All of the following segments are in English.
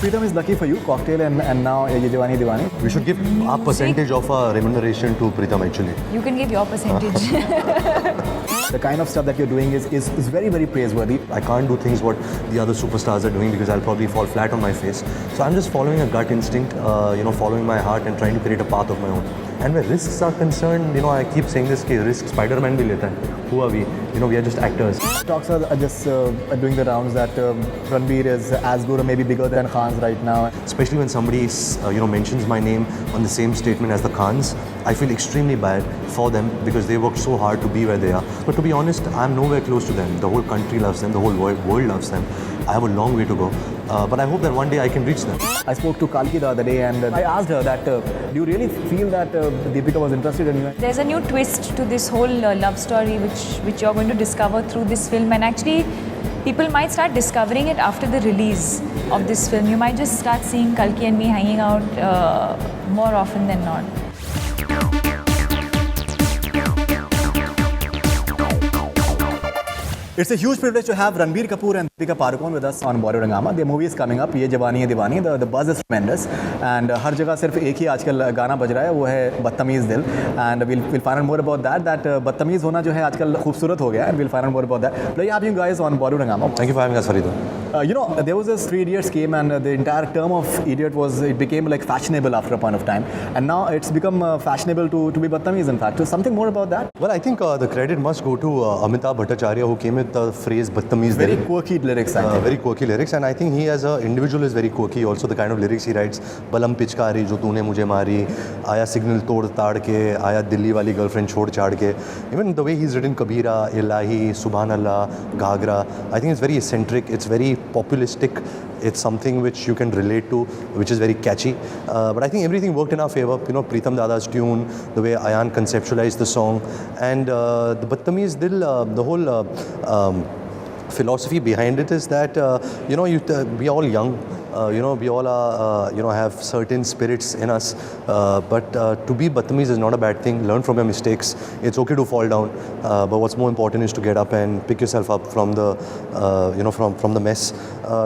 Pritam is lucky for you, Cocktail and now Ye Jawani Diwani. We should give our percentage of our remuneration to Pritam actually. You can give your percentage. The kind of stuff that you're doing is very, very praiseworthy. I can't do things what the other superstars are doing because I'll probably fall flat on my face. So I'm just following a gut instinct, following my heart and trying to create a path of my own. And where risks are concerned, I keep saying this, कि risk Spider-Man bhi leta hai. Who are we? We are just actors. Talks are just doing the rounds that Ranbir is as good or maybe bigger than Khan's right now. Especially when somebody mentions my name on the same statement as the Khans, I feel extremely bad for them because they worked so hard to be where they are. But to be honest, I'm nowhere close to them. The whole country loves them, the whole world loves them. I have a long way to go, but I hope that one day I can reach them. I spoke to Kalki the other day and I asked her that, do you really feel that Deepika was interested in you? There's a new twist to this whole love story which you're going to discover through this film, and actually people might start discovering it after the release of this film. You might just start seeing Kalki and me hanging out more often than not. It's a huge privilege to have Ranbir Kapoor and Deepika Padukone with us on Bollywood Hungama. Their movie is coming up, Ye Jawani Hai Diwani. The buzz is tremendous, and हर जगह सिर्फ एक ही आजकल गाना बज रहा है, वो है बदतमीज़ दिल. And we'll find out more about that. That बदतमीज़ होना जो है आजकल खूबसूरत हो गया है. And we'll find out more about that. Pleasure having you guys on Bollywood Hungama. Thank you for having us, Farid. There was this 3 Idiots came, and the entire term of idiot it became like fashionable after a point of time, and now it's become fashionable to be badtamiz. In fact, so something more about that. Well, I think the credit must go to Amitabh Bhattacharya, who came with the phrase "Badtamiz." Very quirky lyrics, I think. Very quirky lyrics, and I think he as an individual is very quirky. Also, the kind of lyrics he writes: "Balam pichkari jo तूने मुझे मारी, आया signal तोड़ ताड़ के, आया दिल्ली वाली girlfriend छोड़ छाड़ के." Even the way he's written Kabira, Ilahi, Subhanallah, Ghagra, I think it's very eccentric. It's very populistic. It's something which you can relate to, which is very catchy. But I think everything worked in our favor. Pritam Dada's tune, the way Ayan conceptualized the song, and the Badtamiz Dil, the whole philosophy behind it is that we are all young. We all are, have certain spirits in us, but to be badtamiz is not a bad thing. Learn from your mistakes. It's okay to fall down, but what's more important is to get up and pick yourself up from the, from the mess.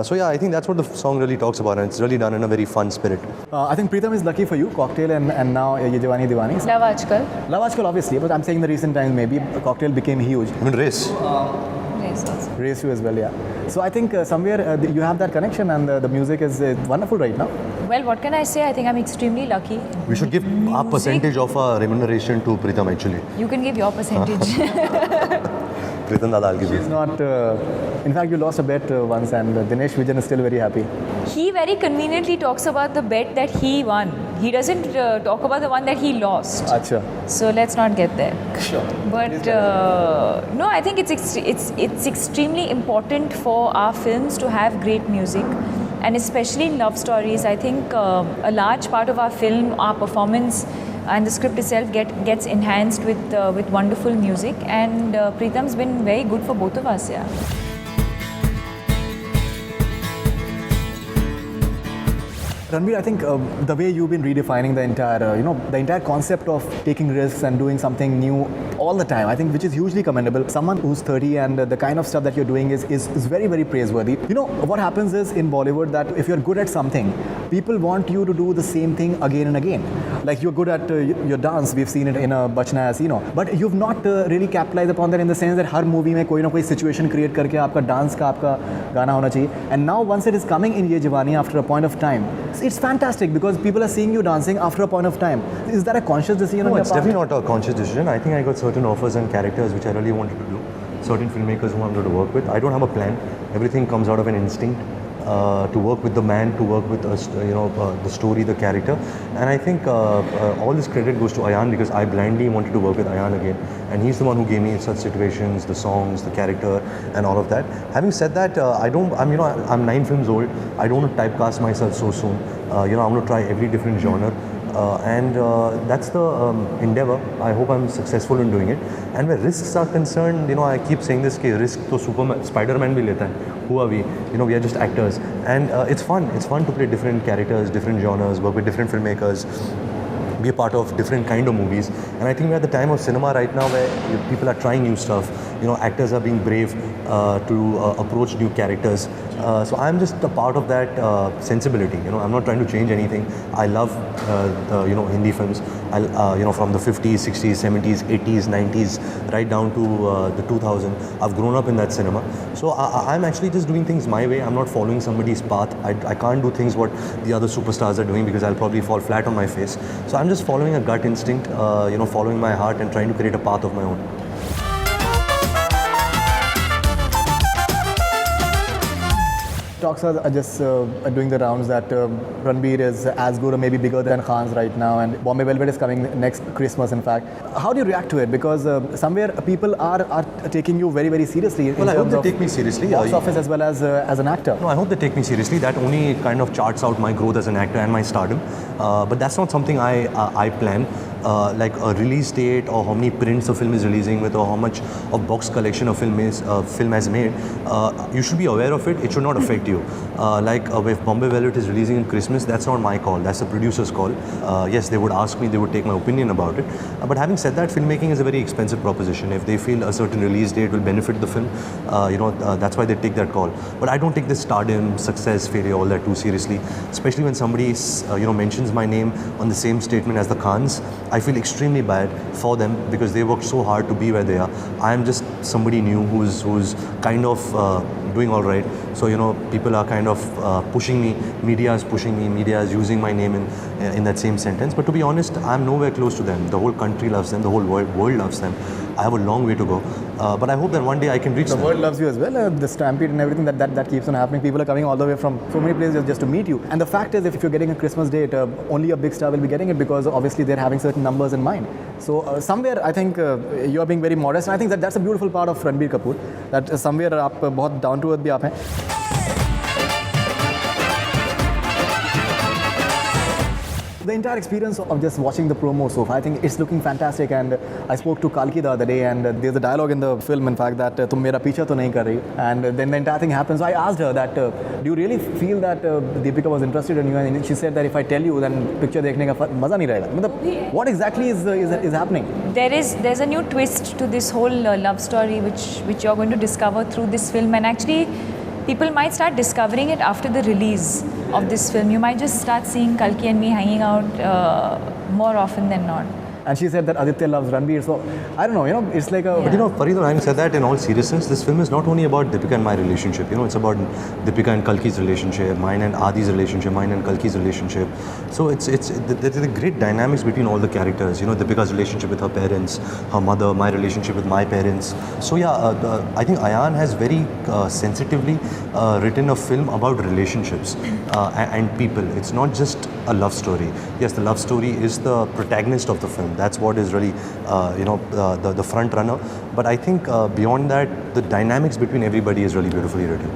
So yeah, I think that's what the song really talks about, and it's really done in a very fun spirit. I think Pritam is lucky for you, Cocktail and now Ye Jawani Diwani. Love Aajkal. Love Aajkal, obviously, but I'm saying the recent times maybe Cocktail became huge. I mean, Race. Race too as well, yeah. So I think somewhere you have that connection, and the music is wonderful right now. Well, what can I say? I think I'm extremely lucky. We should give our percentage of our remuneration to Pritam actually. You can give your percentage. Pritam Dada, I'll give you. It's not. In fact, you lost a bet once, and Dinesh Vijan is still very happy. He very conveniently talks about the bet that he won. He doesn't talk about the one that he lost. Acha. So let's not get there. Sure. But no, I think it's extremely important for our films to have great music, and especially in love stories. I think a large part of our film, our performance, and the script itself gets enhanced with wonderful music. And Pritam's been very good for both of us. Yeah. Ranbir, I think the way you've been redefining the entire, the entire concept of taking risks and doing something new all the time, I think, which is hugely commendable. Someone who's 30 and the kind of stuff that you're doing is very, very praiseworthy. What happens is in Bollywood that if you're good at something, people want you to do the same thing again and again. Like you're good at your dance, we've seen it in a Bachna as, but you've not really capitalized upon that in the sense that har movie mein koi na koi situation create karke aapka dance ka aapka gana hona chahiye. And now once it is coming in Ye Jawani after a point of time, it's fantastic because people are seeing you dancing after a point of time. Is that a conscious decision on No, your it's part? definitely not a conscious decision. I think I got certain offers and characters which I really wanted to do. Certain filmmakers who I'm going to work with. I don't have a plan. Everything comes out of an instinct. To work with the man, to work with the story, the character, and I think all this credit goes to Ayan because I blindly wanted to work with Ayan again, and he's the one who gave me such situations, the songs, the character, and all of that. Having said that, I'm 9 films old. I don't want to typecast myself so soon. I'm going to try every different genre. And that's the endeavor. I hope I'm successful in doing it. And where risks are concerned, I keep saying this, कि risk तो Spider-Man भी लेता है. Who are we? We are just actors. And it's fun. It's fun to play different characters, different genres, work with different filmmakers, be a part of different kind of movies. And I think we're at the time of cinema right now where people are trying new stuff. actors are being brave to approach new characters. So I'm just a part of that sensibility. I'm not trying to change anything. I love Hindi films. From the 50s, 60s, 70s, 80s, 90s, right down to the 2000s. I've grown up in that cinema. So I'm actually just doing things my way. I'm not following somebody's path. I can't do things what the other superstars are doing because I'll probably fall flat on my face. So I'm just following a gut instinct, following my heart and trying to create a path of my own. Talks are just doing the rounds that Ranbir is as good or maybe bigger than Khan's right now, and Bombay Velvet is coming next Christmas, in fact. How do you react to it? Because somewhere people are taking you very, very seriously. Well, I hope they take me seriously. Box office as well as an actor. No, I hope they take me seriously. That only kind of charts out my growth as an actor and my stardom. But that's not something I plan. Like a release date or how many prints a film is releasing with or how much of box collection a film has made, you should be aware of it. It should not affect you. If Bombay Velvet is releasing in Christmas, that's not my call. That's the producer's call. Yes, they would ask me, they would take my opinion about it. But having said that, filmmaking is a very expensive proposition. If they feel a certain release date will benefit the film, that's why they take that call. But I don't take this stardom, success, failure, all that too seriously. Especially when somebody mentions my name on the same statement as the Khans. I feel extremely bad for them because they worked so hard to be where they are. I am just somebody new who's kind of doing all right. So people are kind of pushing me. Media is pushing me. Media is using my name in that same sentence. But to be honest, I'm nowhere close to them. The whole country loves them. The whole world loves them. I have a long way to go. But I hope that one day I can reach them. The world loves you as well. The stampede and everything that keeps on happening. People are coming all the way from so many places just to meet you. And the fact is, if you're getting a Christmas date, only a big star will be getting it because obviously they're having certain numbers in mind. So somewhere I think you are being very modest. And I think that's a beautiful part of Ranbir Kapoor. That somewhere आप बहुत down to earth भी आप हैं. The entire experience of just watching the promo so far, I think it's looking fantastic. And I spoke to Kalki the other day, and there's a dialogue in the film, in fact, that "तुम मेरा पीछा तो नहीं कर रही." And then the entire thing happens. So I asked her that, do you really feel that Deepika was interested in you? And she said that if I tell you, then picture देखने का मजा नहीं रहेगा. मतलब what exactly is happening? There's a new twist to this whole love story which you're going to discover through this film, and actually people might start discovering it after the release of this film. You might just start seeing Kalki and me hanging out more often than not. And she said that Aditya loves Ranbir. So I don't know, it's like a... But Farid, having said that, in all seriousness, this film is not only about Deepika and my relationship. It's about Deepika and Kalki's relationship, mine and Adi's relationship, mine and Kalki's relationship. So there's a great dynamics between all the characters. Deepika's relationship with her parents, her mother, my relationship with my parents. So I think Ayan has very sensitively written a film about relationships and people. It's not just a love story. Yes, the love story is the protagonist of the film. That's what is really, the front runner. But I think beyond that, the dynamics between everybody is really beautifully written.